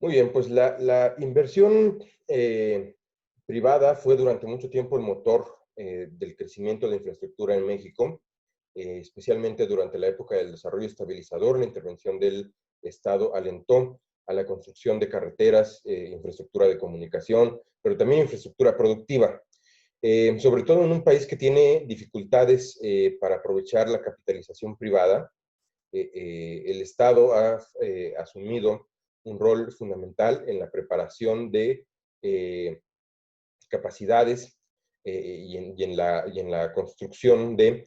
Muy bien, pues la inversión privada fue durante mucho tiempo el motor del crecimiento de infraestructura en México, especialmente durante la época del desarrollo estabilizador. La intervención del Estado alentó a la construcción de carreteras, infraestructura de comunicación, pero también infraestructura productiva. Sobre todo en un país que tiene dificultades para aprovechar la capitalización privada. El Estado ha asumido un rol fundamental en la preparación de capacidades y en la construcción de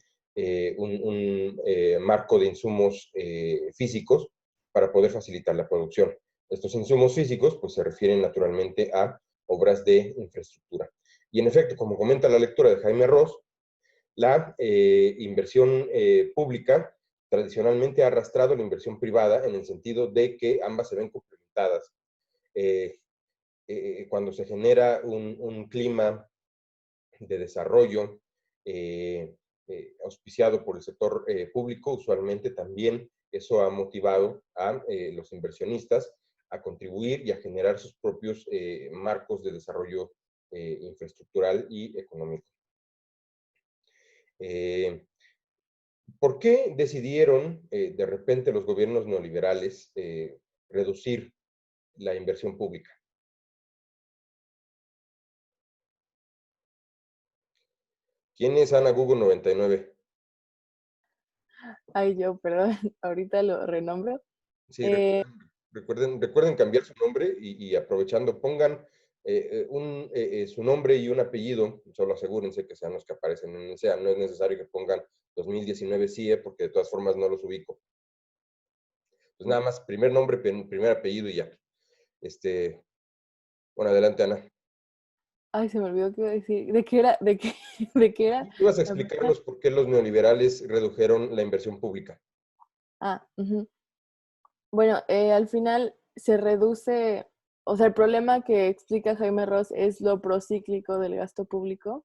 un marco de insumos físicos para poder facilitar la producción. Estos insumos físicos pues, se refieren naturalmente a obras de infraestructura. Y en efecto, como comenta la lectura de Jaime Ross, la inversión pública tradicionalmente ha arrastrado la inversión privada en el sentido de que ambas se ven complementadas. Eh, Cuando se genera un clima de desarrollo auspiciado por el sector público, usualmente también eso ha motivado a los inversionistas a contribuir y a generar sus propios marcos de desarrollo infraestructural y económico. ¿Por qué decidieron de repente los gobiernos neoliberales reducir la inversión pública? ¿Quién es Ana Google 99? Ay, yo, perdón, ahorita lo renombro. Sí, Eh, recuerden cambiar su nombre y aprovechando, pongan su nombre y un apellido, solo asegúrense que sean los que aparecen en el SEA. No es necesario que pongan 2019 CIE, porque de todas formas no los ubico. Pues nada más, primer nombre, primer apellido y ya. Bueno, adelante, Ana. Ay, se me olvidó qué iba a decir. ¿De qué era? ¿De qué, de qué era? Ibas a La pregunta. explicarnos por qué los neoliberales redujeron la inversión pública. Ujú. Bueno, al final se reduce, o sea, el problema que explica Jaime Ross es lo procíclico del gasto público,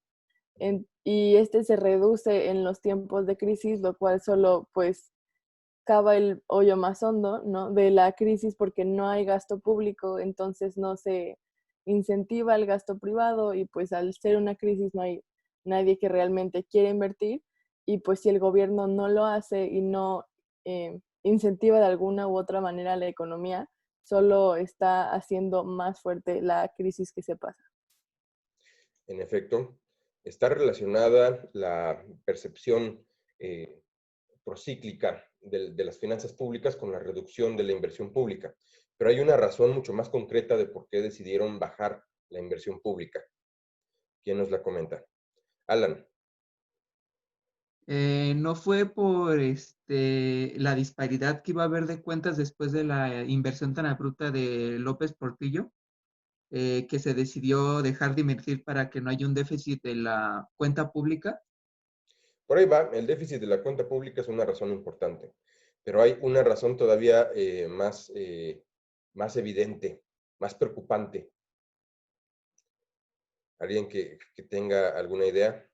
y este se reduce en los tiempos de crisis, lo cual solo pues cava el hoyo más hondo, ¿no? De la crisis, porque no hay gasto público, entonces no se incentiva el gasto privado, y pues al ser una crisis no hay nadie que realmente quiera invertir, y pues si el gobierno no lo hace y no incentiva de alguna u otra manera la economía, solo está haciendo más fuerte la crisis que se pasa. En efecto, está relacionada la percepción eh, procíclica de las finanzas públicas con la reducción de la inversión pública. Pero hay una razón mucho más concreta de por qué decidieron bajar la inversión pública. ¿Quién nos la comenta? Alan. No fue por la disparidad que iba a haber de cuentas después de la inversión tan abrupta de López Portillo, que se decidió dejar de invertir para que no haya un déficit de la cuenta pública. Por ahí va, el déficit de la cuenta pública es una razón importante, pero hay una razón todavía más evidente, más preocupante. ¿Alguien que tenga alguna idea?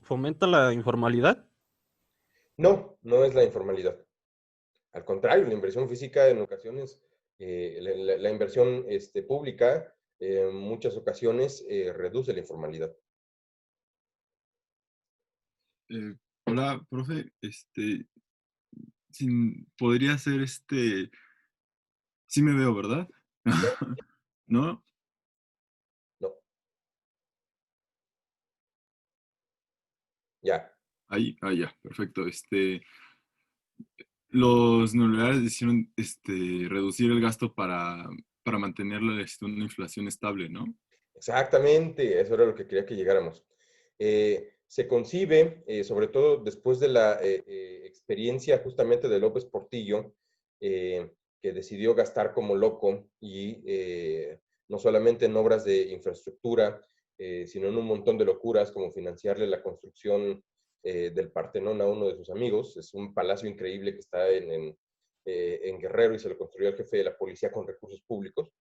¿Fomenta la informalidad? No, no es la informalidad. Al contrario, la inversión física en ocasiones, la inversión pública en muchas ocasiones reduce la informalidad. Hola, profe, podría ser sí me veo, ¿verdad? ¿No? No, ya. Ahí, ya, perfecto. Los neoliberales decidieron reducir el gasto para mantener una inflación estable, ¿no? Exactamente, eso era lo que quería que llegáramos. Se concibe, sobre todo después de la experiencia justamente de López Portillo, que decidió gastar como loco y no solamente en obras de infraestructura, sino en un montón de locuras como financiarle la construcción del Partenón a uno de sus amigos. Es un palacio increíble que está en Guerrero y se lo construyó el jefe de la policía con recursos públicos.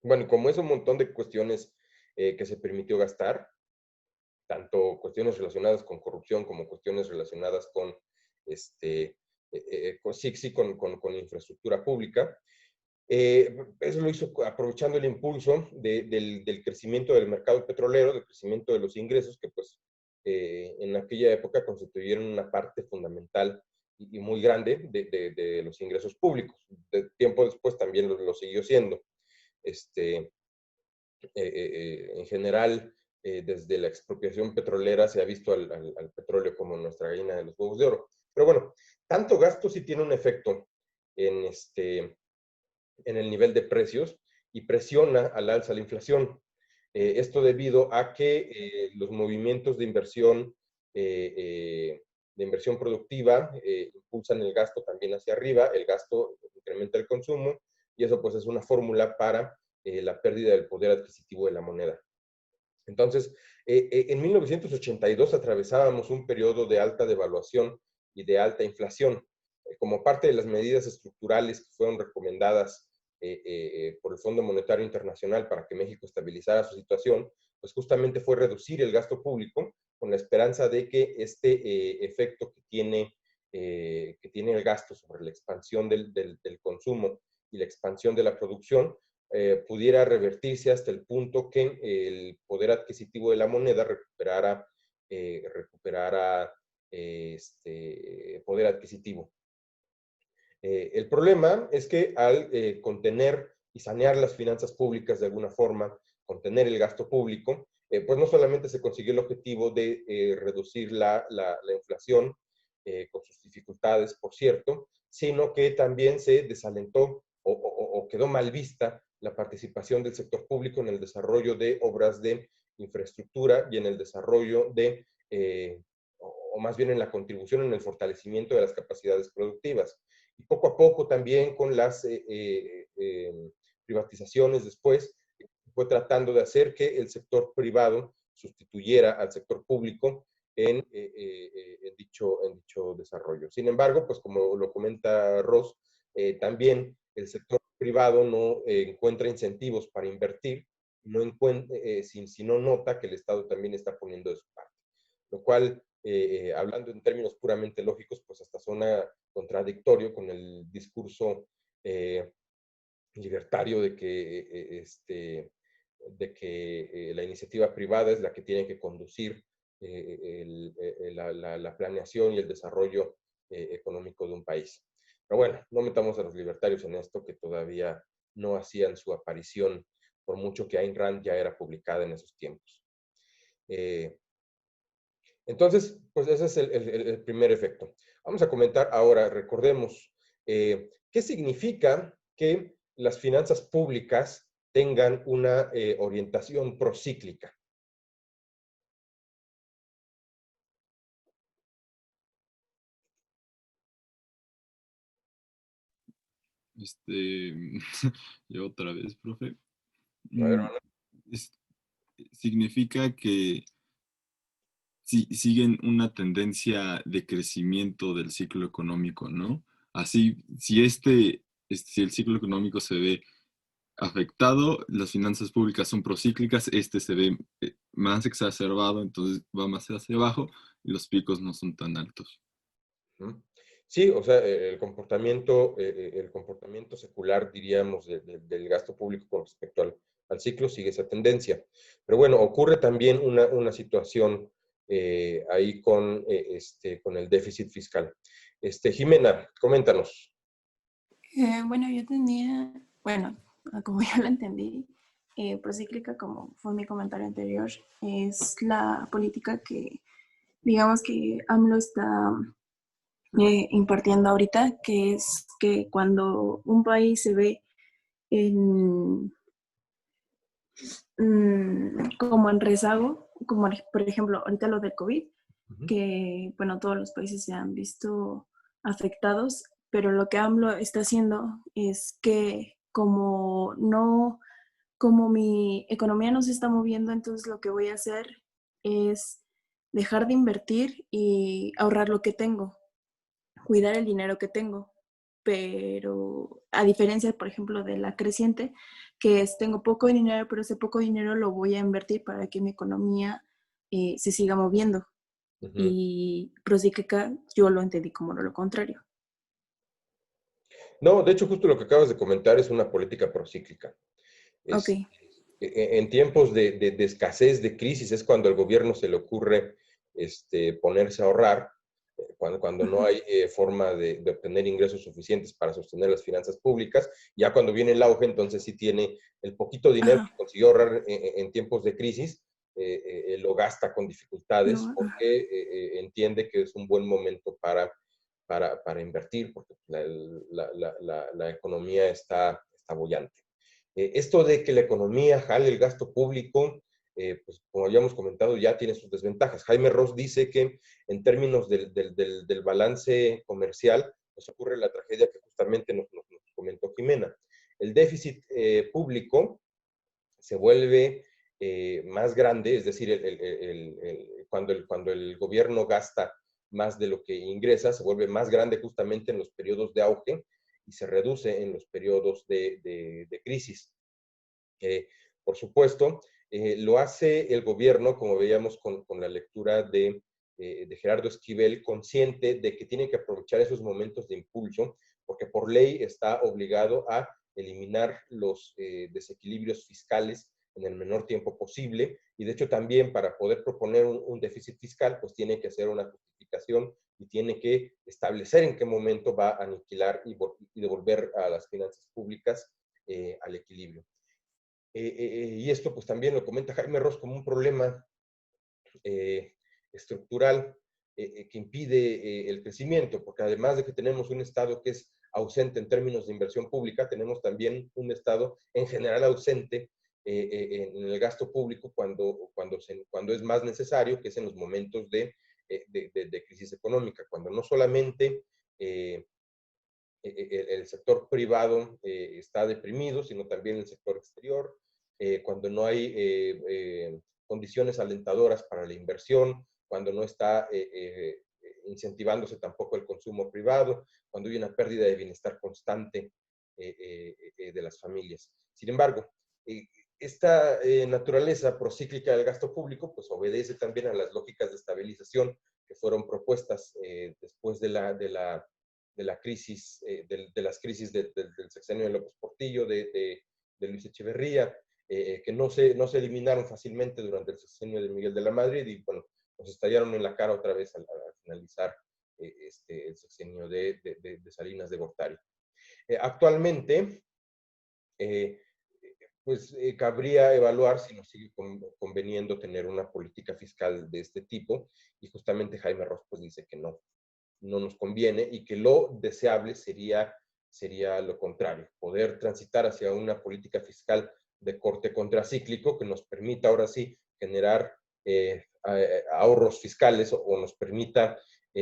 Bueno, como es un montón de cuestiones que se permitió gastar, tanto cuestiones relacionadas con corrupción como cuestiones relacionadas con, sí, con infraestructura pública, Eso lo hizo aprovechando el impulso del crecimiento del mercado petrolero, del crecimiento de los ingresos, que pues en aquella época constituyeron una parte fundamental y muy grande de los ingresos públicos. Tiempo después también lo siguió siendo. En general, desde la expropiación petrolera se ha visto al petróleo como nuestra gallina de los huevos de oro. Pero bueno, tanto gasto sí tiene un efecto en, en el nivel de precios y presiona al alza la inflación. Esto debido a que los movimientos de inversión productiva impulsan el gasto también hacia arriba, el gasto incrementa el consumo y eso pues es una fórmula para la pérdida del poder adquisitivo de la moneda. Entonces, en 1982 atravesábamos un periodo de alta devaluación y de alta inflación. Como parte de las medidas estructurales que fueron recomendadas por el Fondo Monetario Internacional para que México estabilizara su situación, pues justamente fue reducir el gasto público con la esperanza de que este efecto que tiene el gasto sobre la expansión del consumo y la expansión de la producción pudiera revertirse hasta el punto que el poder adquisitivo de la moneda recuperara poder adquisitivo. El problema es que al contener y sanear las finanzas públicas de alguna forma, contener el gasto público, pues no solamente se consiguió el objetivo de reducir la inflación, con sus dificultades, por cierto, sino que también se desalentó o quedó mal vista la participación del sector público en el desarrollo de obras de infraestructura y en el desarrollo o más bien en la contribución en el fortalecimiento de las capacidades productivas. Y poco a poco también con las privatizaciones después, fue tratando de hacer que el sector privado sustituyera al sector público en dicho desarrollo. Sin embargo, pues como lo comenta Ross, también el sector privado no encuentra incentivos para invertir, si no nota que el Estado también está poniendo de su parte. Lo cual, hablando en términos puramente lógicos, pues hasta suena contradictorio con el discurso libertario de que la iniciativa privada es la que tiene que conducir la planeación y el desarrollo económico de un país. Pero bueno, no metamos a los libertarios en esto, que todavía no hacían su aparición, por mucho que Ayn Rand ya era publicada en esos tiempos. Entonces, pues ese es el primer efecto. Vamos a comentar ahora, recordemos, ¿qué significa que las finanzas públicas tengan una orientación procíclica? Yo otra vez, profe. A ver, Significa que siguen una tendencia de crecimiento del ciclo económico, ¿no? Así, si si el ciclo económico se ve afectado, las finanzas públicas son procíclicas, se ve más exacerbado, entonces va más hacia abajo y los picos no son tan altos. Sí, o sea, el comportamiento secular, diríamos, del gasto público con respecto al ciclo sigue esa tendencia. Pero bueno, ocurre también una situación ahí con el déficit fiscal. Jimena, coméntanos. Bueno, yo tenía, bueno, como yo lo entendí, procíclica, como fue mi comentario anterior, es la política que, digamos que AMLO está impartiendo ahorita, que es que cuando un país se ve como en rezago, como por ejemplo ahorita lo del COVID, que bueno, todos los países se han visto afectados, pero lo que AMLO está haciendo es que como mi economía no se está moviendo, entonces lo que voy a hacer es dejar de invertir y ahorrar lo que tengo, cuidar el dinero que tengo. Pero a diferencia, por ejemplo, de la creciente, que es tengo poco dinero, pero ese poco dinero lo voy a invertir para que mi economía se siga moviendo. Y procíclica yo lo entendí como lo contrario. No, de hecho, justo lo que acabas de comentar es una política procíclica. Ok. En tiempos de escasez, de crisis, es cuando al gobierno se le ocurre ponerse a ahorrar, cuando no hay forma de obtener ingresos suficientes para sostener las finanzas públicas. Ya cuando viene el auge, entonces sí tiene el poquito dinero Ajá. que consiguió ahorrar en tiempos de crisis, lo gasta con dificultades No, ajá. porque entiende que es un buen momento para invertir, porque la economía está bollante. Esto de que la economía jale el gasto público, pues como habíamos comentado, ya tiene sus desventajas. Jaime Ross dice que en términos del balance comercial, pues ocurre la tragedia que justamente nos comentó Jimena. El déficit público se vuelve más grande, es decir, cuando el gobierno gasta más de lo que ingresa, se vuelve más grande justamente en los periodos de auge y se reduce en los periodos de crisis. Por supuesto, lo hace el gobierno, como veíamos con la lectura de Gerardo Esquivel, consciente de que tiene que aprovechar esos momentos de impulso, porque por ley está obligado a eliminar los desequilibrios fiscales en el menor tiempo posible, y de hecho también para poder proponer un déficit fiscal, pues tiene que hacer una justificación y tiene que establecer en qué momento va a aniquilar y devolver a las finanzas públicas al equilibrio. Y esto pues también lo comenta Jaime Ross como un problema estructural que impide el crecimiento, porque además de que tenemos un Estado que es ausente en términos de inversión pública, tenemos también un Estado en general ausente en el gasto público cuando es más necesario, que es en los momentos de crisis económica, cuando no solamente el sector privado está deprimido, sino también el sector exterior, cuando no hay condiciones alentadoras para la inversión, cuando no está incentivándose tampoco el consumo privado, cuando hay una pérdida de bienestar constante de las familias. Sin embargo, esta naturaleza procíclica del gasto público pues obedece también a las lógicas de estabilización que fueron propuestas después de la crisis, de las crisis del sexenio de López Portillo, de Luis Echeverría, que no se eliminaron fácilmente durante el sexenio de Miguel de la Madrid y bueno, nos estallaron en la cara otra vez al finalizar el sexenio de Salinas de Gortari. Actualmente, pues cabría evaluar si nos sigue conveniendo tener una política fiscal de este tipo y justamente Jaime Ross pues dice que no nos conviene y que lo deseable sería lo contrario, poder transitar hacia una política fiscal de corte contracíclico que nos permita ahora sí generar ahorros fiscales o nos permita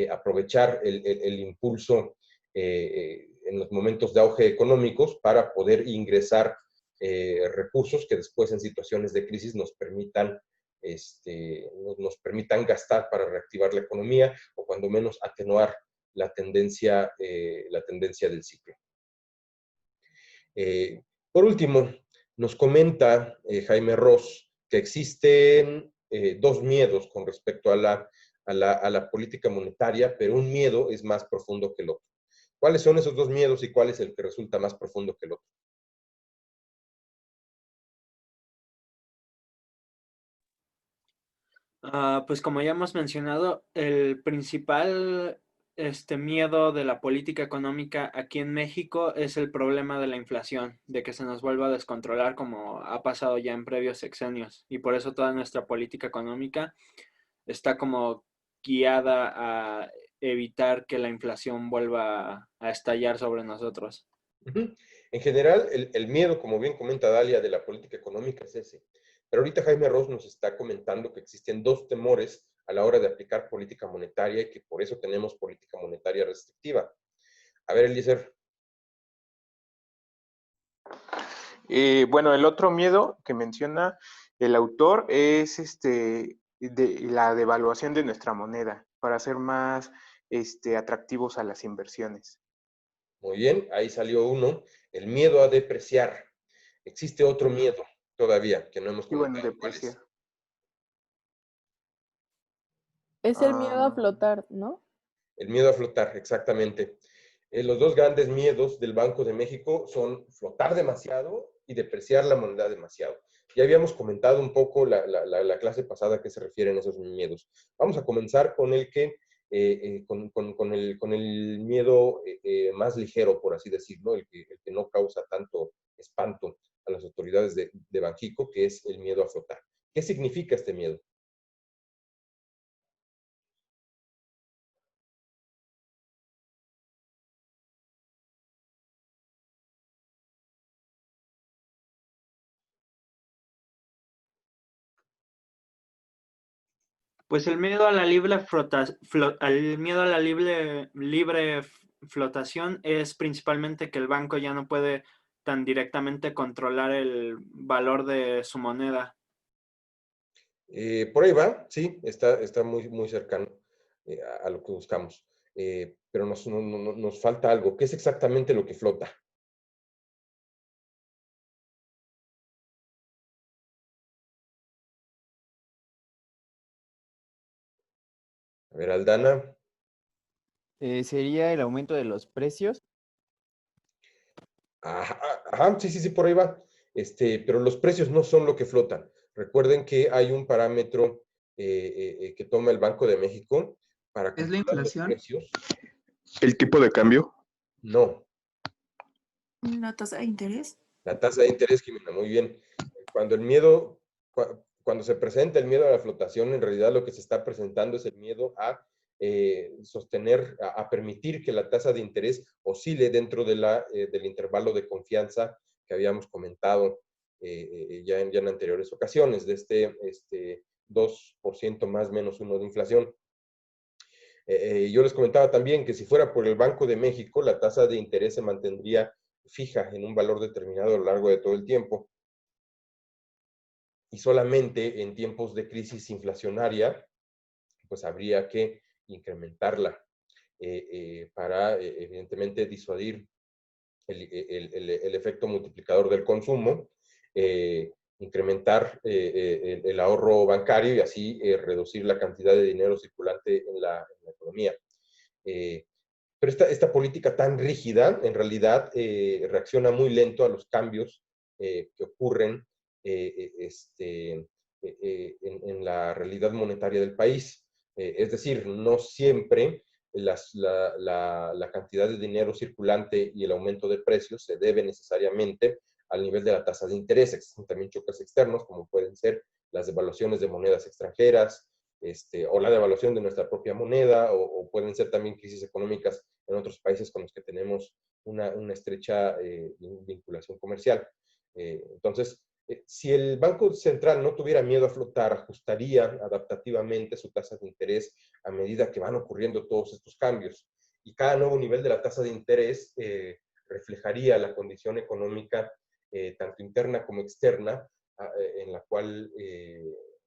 aprovechar el impulso en los momentos de auge económicos para poder ingresar recursos que después en situaciones de crisis nos permitan gastar para reactivar la economía o cuando menos atenuar la tendencia del ciclo. Por último, nos comenta Jaime Ross que existen dos miedos con respecto a la política monetaria, pero un miedo es más profundo que el otro. ¿Cuáles son esos dos miedos y cuál es el que resulta más profundo que el otro? Pues como ya hemos mencionado, el principal miedo de la política económica aquí en México es el problema de la inflación, de que se nos vuelva a descontrolar como ha pasado ya en previos sexenios. Y por eso toda nuestra política económica está como guiada a evitar que la inflación vuelva a estallar sobre nosotros. En general, el miedo, como bien comenta Dalia, de la política económica es ese. Pero ahorita Jaime Ross nos está comentando que existen dos temores a la hora de aplicar política monetaria y que por eso tenemos política monetaria restrictiva. A ver, Eliezer. Bueno, el otro miedo que menciona el autor es de la devaluación de nuestra moneda para ser más atractivos a las inversiones. Muy bien, ahí salió uno. El miedo a depreciar. Existe otro miedo todavía que no hemos comentado. Y bueno, depreciar. Es el miedo a flotar, ¿no? El miedo a flotar, exactamente. Los dos grandes miedos del Banco de México son flotar demasiado y depreciar la moneda demasiado. Ya habíamos comentado un poco la clase pasada a qué se refieren esos miedos. Vamos a comenzar con el que con el miedo más ligero, por así decirlo, el que no causa tanto espanto a las autoridades de Banxico, que es el miedo a flotar. ¿Qué significa este miedo? Pues el miedo a la libre flotación es principalmente que el banco ya no puede tan directamente controlar el valor de su moneda. Por ahí va, sí, está muy, muy cercano a lo que buscamos. Pero nos falta algo. ¿Qué es exactamente lo que flota? A ver, Aldana. Sería el aumento de los precios. Ajá, ajá, sí, sí, sí, por ahí va. Pero los precios no son lo que flotan. Recuerden que hay un parámetro que toma el Banco de México para ¿Es la controlar los inflación? precios. ¿El tipo de cambio? No, ¿La tasa de interés? la tasa de interés, Jimena, muy bien. Cuando cuando se presenta el miedo a la flotación, en realidad lo que se está presentando es el miedo a sostener, a permitir que la tasa de interés oscile dentro del intervalo de confianza que habíamos comentado ya en anteriores ocasiones, de este 2% más menos 1 de inflación. Yo les comentaba también que si fuera por el Banco de México, la tasa de interés se mantendría fija en un valor determinado a lo largo de todo el tiempo. Y solamente en tiempos de crisis inflacionaria, pues habría que incrementarla para, evidentemente, disuadir el efecto multiplicador del consumo, incrementar el ahorro bancario y así reducir la cantidad de dinero circulante en la economía. Pero esta política tan rígida, en realidad, reacciona muy lento a los cambios que ocurren en la realidad monetaria del país. Es decir, no siempre la cantidad de dinero circulante y el aumento de precios se debe necesariamente al nivel de la tasa de interés. Existen también choques externos, como pueden ser las devaluaciones de monedas extranjeras, o la devaluación de nuestra propia moneda, o pueden ser también crisis económicas en otros países con los que tenemos una estrecha vinculación comercial. Entonces, si el Banco Central no tuviera miedo a flotar, ajustaría adaptativamente su tasa de interés a medida que van ocurriendo todos estos cambios. Y cada nuevo nivel de la tasa de interés reflejaría la condición económica, tanto interna como externa, en la cual,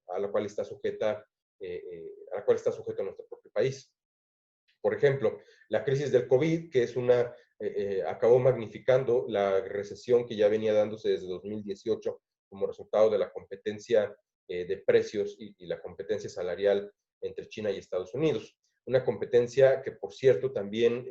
a la cual está sujeta, a la cual está sujeto nuestro propio país. Por ejemplo, la crisis del COVID, que es acabó magnificando la recesión que ya venía dándose desde 2018 como resultado de la competencia de precios y la competencia salarial entre China y Estados Unidos. Una competencia que, por cierto, también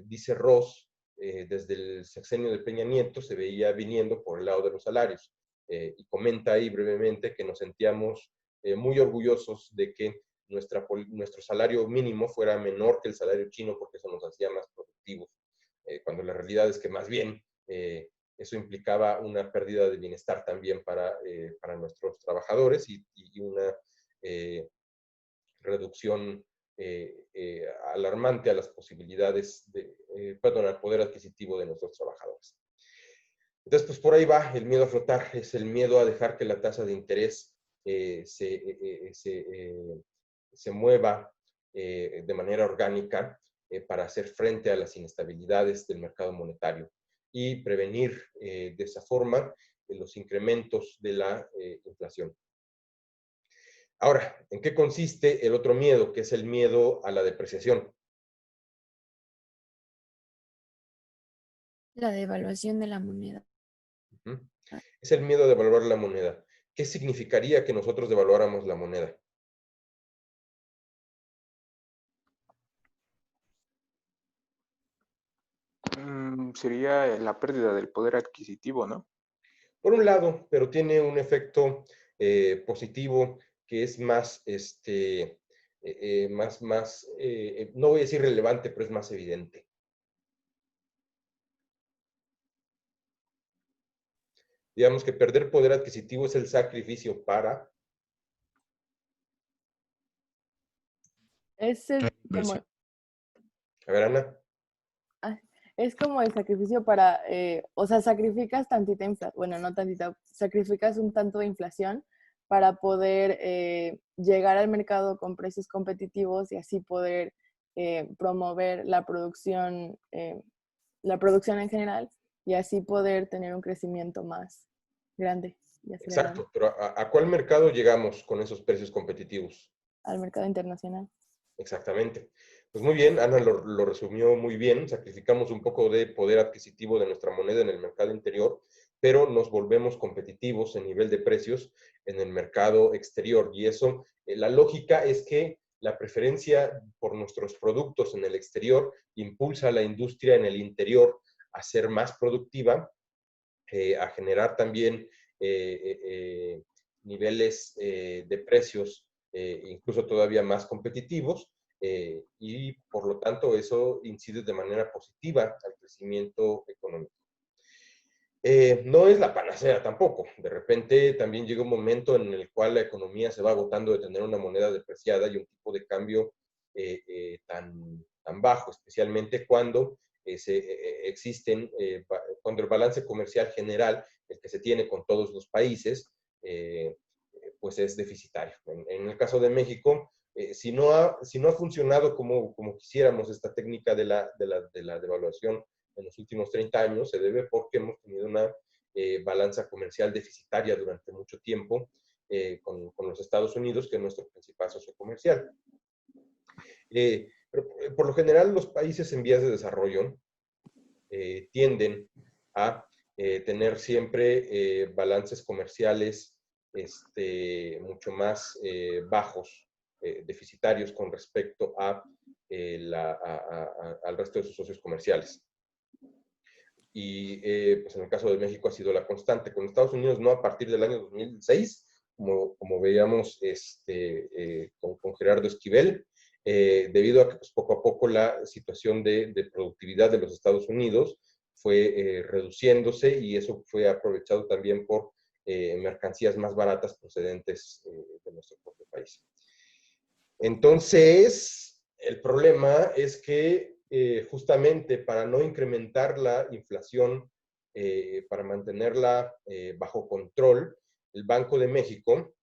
dice Ross, desde el sexenio de Peña Nieto se veía viniendo por el lado de los salarios. Y comenta ahí brevemente que nos sentíamos muy orgullosos de que nuestro salario mínimo fuera menor que el salario chino porque eso nos hacía más productivos, cuando la realidad es que más bien eso implicaba una pérdida de bienestar también para nuestros trabajadores y una reducción alarmante a las posibilidades perdón, al poder adquisitivo de nuestros trabajadores. Entonces, pues por ahí va el miedo a flotar, es el miedo a dejar que la tasa de interés se mueva de manera orgánica para hacer frente a las inestabilidades del mercado monetario y prevenir de esa forma los incrementos de la inflación. Ahora, ¿en qué consiste el otro miedo, que es el miedo a la depreciación? La devaluación de la moneda. Es el miedo a devaluar la moneda. ¿Qué significaría que nosotros devaluáramos la moneda? sería la pérdida del poder adquisitivo, ¿no? Por un lado, pero tiene un efecto positivo que es más, no voy a decir relevante, pero es más evidente. Digamos que perder poder adquisitivo es el sacrificio para... Es el, como, A ver, Ana. es como el sacrificio para, o sea, sacrificas tantita inflación, bueno, no tantita, sacrificas un tanto de inflación para poder llegar al mercado con precios competitivos y así poder promover la producción en general y así poder tener un crecimiento más grande y acelerado. Exacto, pero ¿a cuál mercado llegamos con esos precios competitivos? Al mercado internacional. Exactamente. Pues muy bien, Ana lo resumió muy bien. Sacrificamos un poco de poder adquisitivo de nuestra moneda en el mercado interior, pero nos volvemos competitivos en nivel de precios en el mercado exterior. Y eso, la lógica es que la preferencia por nuestros productos en el exterior impulsa a la industria en el interior a ser más productiva, a generar también niveles de precios incluso todavía más competitivos, y por lo tanto eso incide de manera positiva al crecimiento económico. No es la panacea tampoco. De repente también llega un momento en el cual la economía se va agotando de tener una moneda depreciada y un tipo de cambio tan bajo, especialmente cuando cuando el balance comercial general, el que se tiene con todos los países, pues es deficitario. En el caso de México, si no ha funcionado como quisiéramos esta técnica de la devaluación en los últimos 30 años, se debe porque hemos tenido una balanza comercial deficitaria durante mucho tiempo con los Estados Unidos, que es nuestro principal socio comercial. Pero por lo general, los países en vías de desarrollo tienden a tener siempre balances comerciales mucho más bajos, deficitarios con respecto al resto de sus socios comerciales. Y pues en el caso de México ha sido la constante. Con Estados Unidos no a partir del año 2006, como veíamos con Gerardo Esquivel, debido a que pues, poco a poco la situación de productividad de los Estados Unidos fue reduciéndose y eso fue aprovechado también por mercancías más baratas procedentes de nuestro propio país. Entonces, el problema es que justamente para no incrementar la inflación, para mantenerla bajo control, el Banco de México